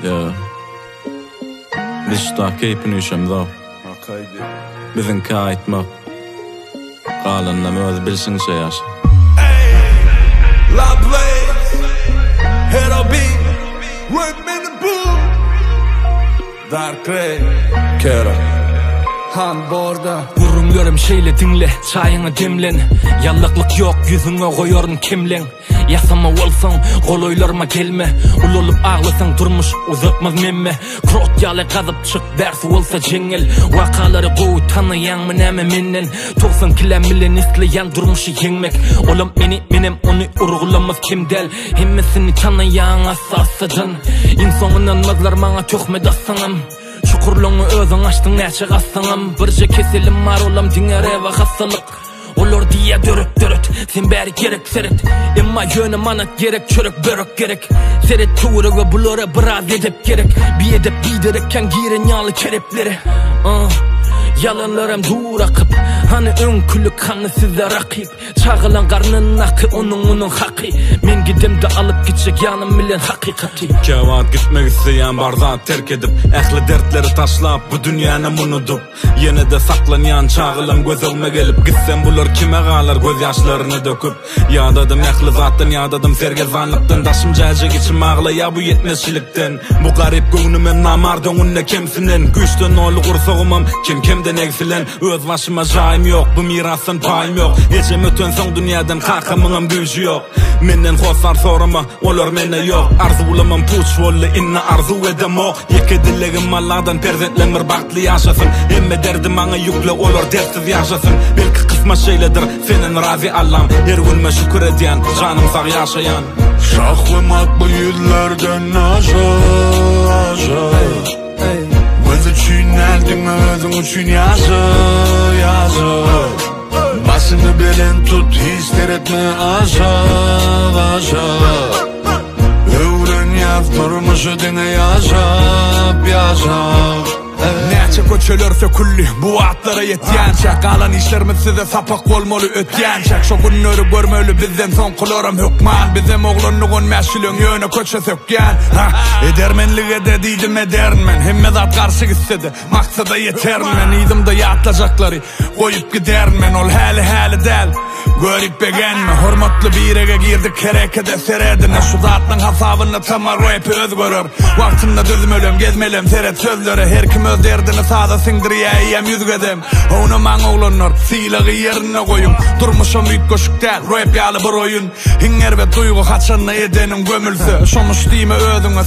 Ja. Biz da keypini üşem da. Bizin kayıtma. Qalanna möz bilsin şey yaş. La Blaze, Hero B, Workman the Boom, Dark Ray, Kera, Han Borda. Gurrunlarım şeyle dinle, çayını demlen. Yallıklık yok, yüzüne koyorun kimlen. Yasama olsan, koloylarıma gelme. Ul olup ağlasan durmuş, uzatmaz memme. Krot yalı kazıp çık, dersi olsa jengil. Vakaları koy, tanıyan mı neme menden. 90 kilomilen isteyen durmuşu yengmek. Olam benim onu urgulamaz kim del. Hemmesini tanıyan asasıdan. İnsanından mazlar bana tökmedi aslanım. Çukurluğunu özün açtın neçe qassanım. Birce keselim var olam dinger eva hastalık. Olur diye dörüt sen beri gerek seret. Emma yönü manat gerek çörek börek gerek. Seret tuğruğu bulora biraz edep gerek. Bir edep giderekken giren yağlı kerepleri. Yalanlarım dur akıp. Hani önkülük kanı size rakip. Çağılan karnının akı onun hakkı. Men gidem de alıp gidecek yanım bilen hakikati. Kevat gitmek isteyen barzat terk edip ehli dertleri taşlap bu dünyanı unutup. Yine de saklanayan çağılan gözüme gelip gitsem bulur kime qalar göz yaşlarını döküp. Yadadım ehli zattan yadadım sergezanlıktan. Taşım cacık içim ağlaya bu yetmezçilikten. Bu garip göğnümen namardın unne kemsinen. Güçten oğlu kursoğumam kim kemden eksilen. Öz başıma jayım yok bu mirasın payım yok. Ecem ötön son dünyadan kakamınım gücü yok. Menden hosar sorama olur menne yok. Arzu bulamam puç volle inna arzu edem o. Yeke dilegim malladan perzentlenir baktlı yaşasın. Emme derdim ana yükle olur dertsiz yaşasın. Belki kısma şeyledir senin razi Allah'ım. Her günme şükür ediyen canım sağ yaşayan. Şahlamak bu yüzlerden aşağı. Gözü çiğneldin özün üçün yazı. Başını belen tut hisler etme aşağı. Öğren yaz durmuşu dine yaşap. Neçe köçölörse kulli bu atlara yetyençek. Alan işlerimiz size sapak olmalı ötyençek. Şu günleri görmeli bizden son kılarım hükman. Bizim oğlunluğun meşgulün yönü köçe sökken. Edermenlik edediydim edermen. Hemmezat karşı istedi maksada yetermen. İdimde yatacakları koyup gidermen. Ol hali del görüp beğenme. Hürmetli bir yere girdik kerekede seredine. Şu zatın hasabını tamar rap özgörür. Vaktinde düzmölüm gezmelem seret sözleri. Her kim öz derdini sağda singdiriye iyem yüzgedem. Onu man oğlanlar silağı yerine koyun. Durmuşum büyük koşuk del rap yalı bir oyun. Hinger ve duygu kaçanla edenin gömülse. Sonuç diyme ödüne